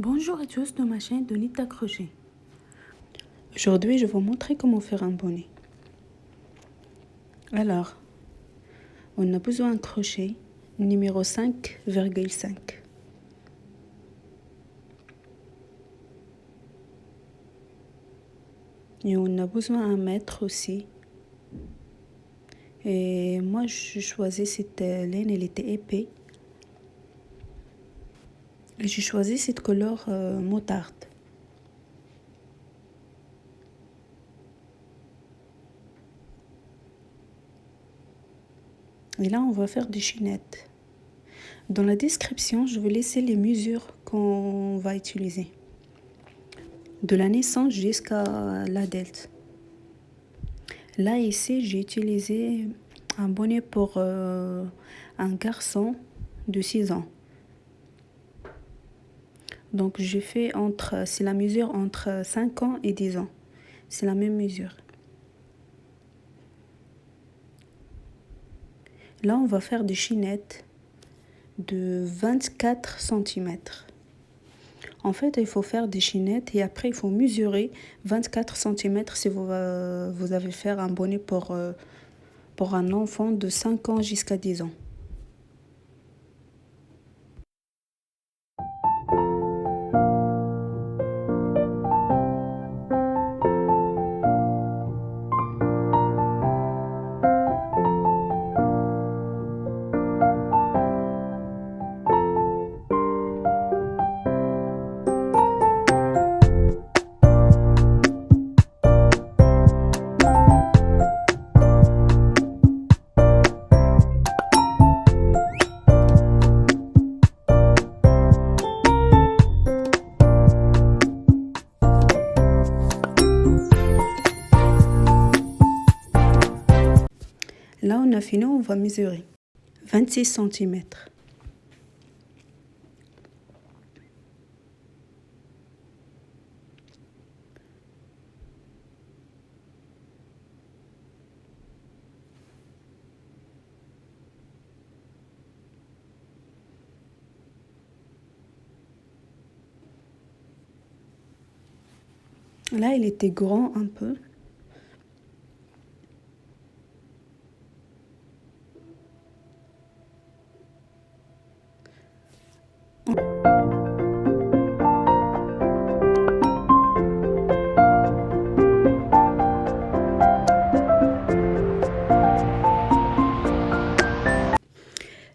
Bonjour à tous de ma chaîne de Nita Crochet. Aujourd'hui, je vais vous montrer comment faire un bonnet. Alors, on a besoin d'un crochet numéro 5,5. Et on a besoin d'un mètre aussi. Et moi, je choisis cette laine, elle était épais. Et j'ai choisi cette couleur moutarde. Et là, on va faire des chaînettes. Dans la description, je vais laisser les mesures qu'on va utiliser. De la naissance jusqu'à l'adulte. Là, ici, j'ai utilisé un bonnet pour un garçon de 6 ans. Donc, j'ai fait c'est la mesure entre 5 ans et 10 ans. C'est la même mesure. Là, on va faire des chaînettes de 24 cm. En fait, il faut faire des chaînettes et après, il faut mesurer 24 cm si vous avez faire un bonnet pour un enfant de 5 ans jusqu'à 10 ans. Là, on a fini, on va mesurer 26 cm. Là, il était grand un peu.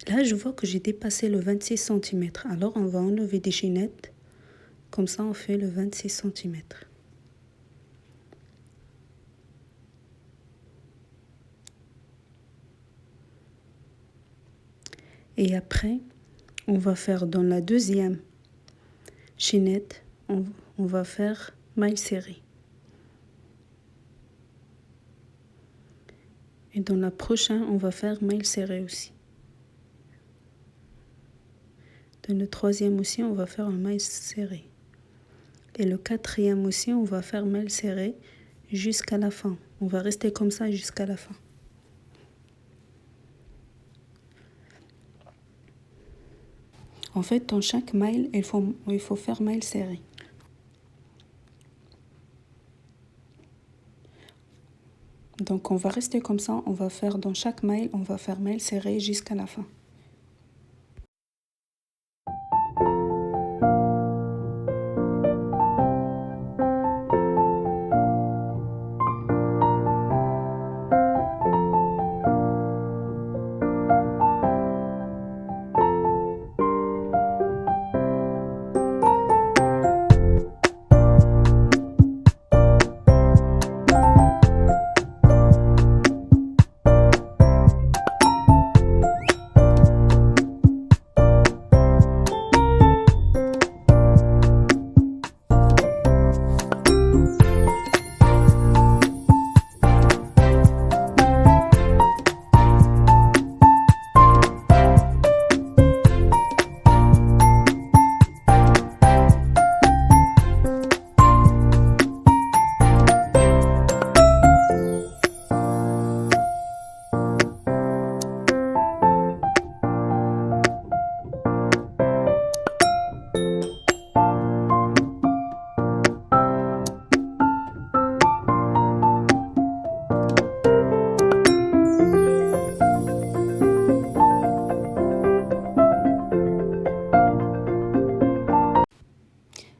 Là, je vois que j'ai dépassé le 26 cm. Alors, on va enlever des chaînettes. Comme ça, on fait le 26 cm. Et après, on va faire dans la deuxième chaînette, on va faire maille serrée. Et dans la prochaine, on va faire maille serrée aussi. Dans le troisième aussi, on va faire un maille serré. Et le quatrième aussi, on va faire maille serrée jusqu'à la fin. On va rester comme ça jusqu'à la fin. En fait, dans chaque maille, il faut faire maille serrée. Donc, on va rester comme ça. On va faire dans chaque maille, on va faire maille serrée jusqu'à la fin.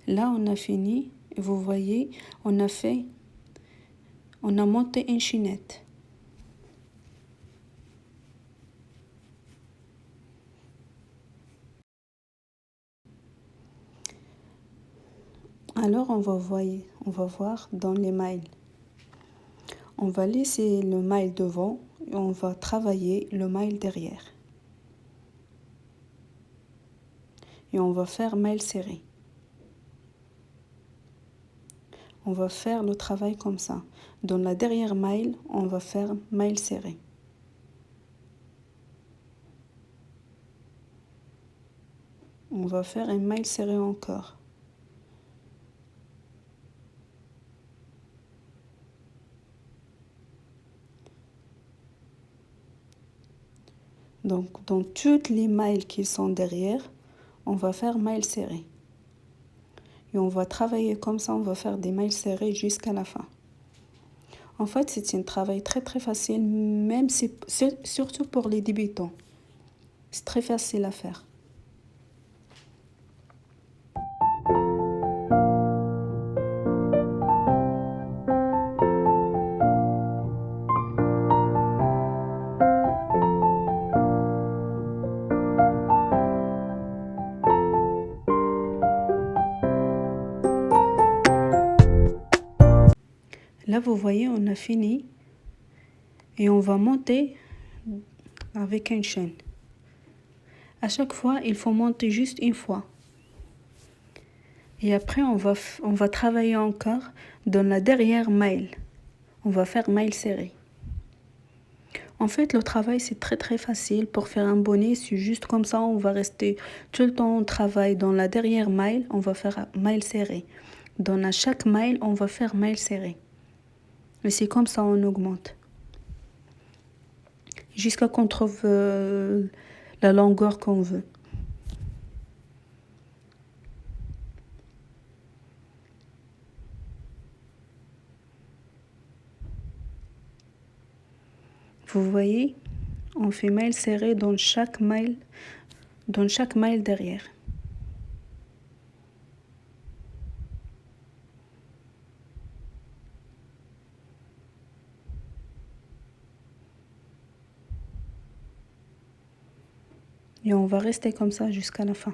Là, on a fini. Et vous voyez, on a monté une chaînette. Alors, on va voir dans les mailles. On va laisser le maille devant et on va travailler le maille derrière. Et on va faire maille serré. On va faire le travail comme ça. Dans la dernière maille, on va faire maille serré. On va faire une maille serrée encore. Donc, dans toutes les mailles qui sont derrière, on va faire maille serrée. Et on va travailler comme ça, on va faire des mailles serrées jusqu'à la fin. En fait, c'est un travail très très facile, même surtout pour les débutants. C'est très facile à faire. Là, vous voyez, on a fini et on va monter avec une chaîne. À chaque fois, il faut monter juste une fois. Et après, on va travailler encore dans la dernière maille. On va faire maille serrée. En fait, le travail, c'est très très facile. Pour faire un bonnet, c'est juste comme ça. On va rester tout le temps, on travaille dans la dernière maille. On va faire maille serrée. Dans chaque maille, on va faire maille serrée. Et c'est comme ça, on augmente. Jusqu'à qu'on trouve la longueur qu'on veut. Vous voyez, on fait maille serrée dans chaque maille derrière. Et on va rester comme ça jusqu'à la fin.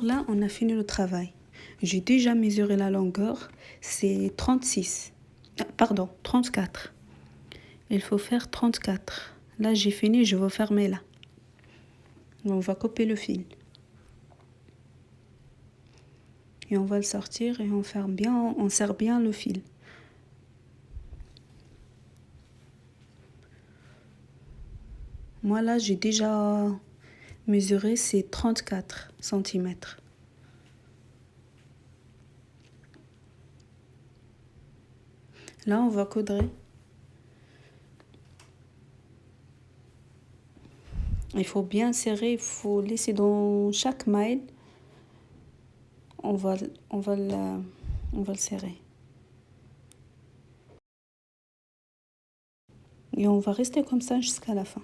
Alors là, on a fini le travail. J'ai déjà mesuré la longueur, c'est 36. Pardon, 34. Il faut faire 34. Là, j'ai fini, je vais fermer là. On va couper le fil. Et on va le sortir et on ferme bien, on serre bien le fil. Moi là, j'ai déjà mesuré, c'est 34 cm. Là, on va coudre. Il faut bien serrer, il faut laisser dans chaque maille. On va le serrer. Et on va rester comme ça jusqu'à la fin.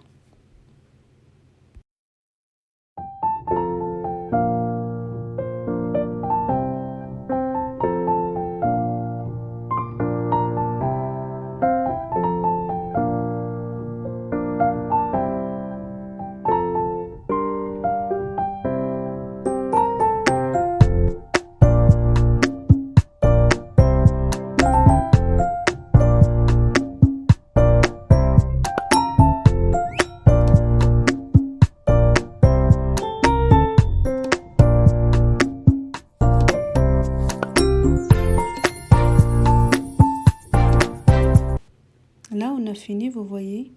Là, on a fini, vous voyez.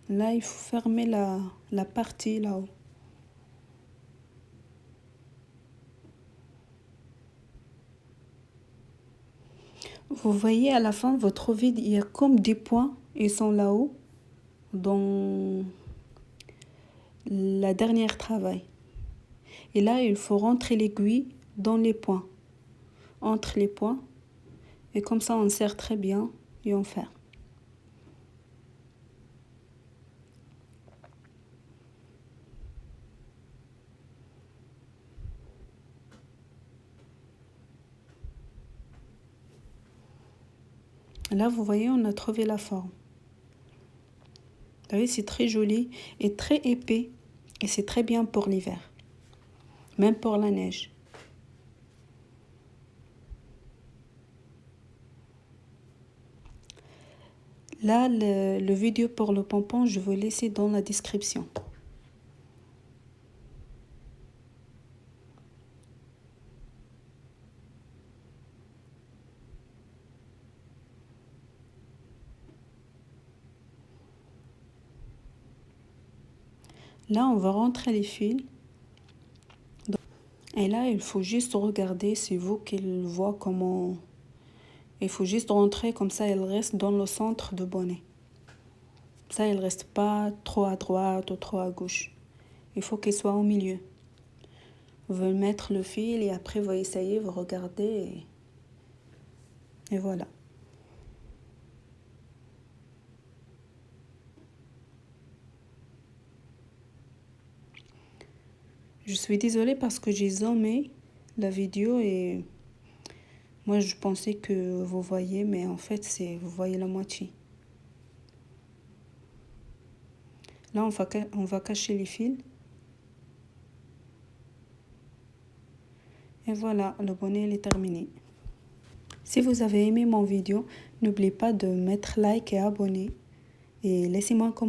Là, il faut fermer la partie là-haut. Vous voyez, à la fin, votre vide, il y a comme des points. Ils sont là-haut, dans la dernière travail. Et là, il faut rentrer l'aiguille dans les points. Entre les points. Et comme ça, on serre très bien et on ferme. Là, vous voyez, on a trouvé la forme. Vous voyez, c'est très joli et très épais. Et c'est très bien pour l'hiver. Même pour la neige. Là, le vidéo pour le pompon, je vais laisser dans la description. Là, on va rentrer les fils. Et là, il faut juste regarder, c'est vous qui le voyez comment... Il faut juste rentrer, comme ça, elle reste dans le centre de bonnet. Ça, elle ne reste pas trop à droite ou trop à gauche. Il faut qu'elle soit au milieu. Vous mettre le fil et après, vous essayez, vous regardez. Et voilà. Je suis désolée parce que j'ai zoomé la vidéo et moi, je pensais que vous voyez, mais en fait, vous voyez la moitié. Là, on va cacher les fils. Et voilà, le bonnet il est terminé. Si vous avez aimé mon vidéo, n'oubliez pas de mettre like et abonner. Et laissez-moi un commentaire.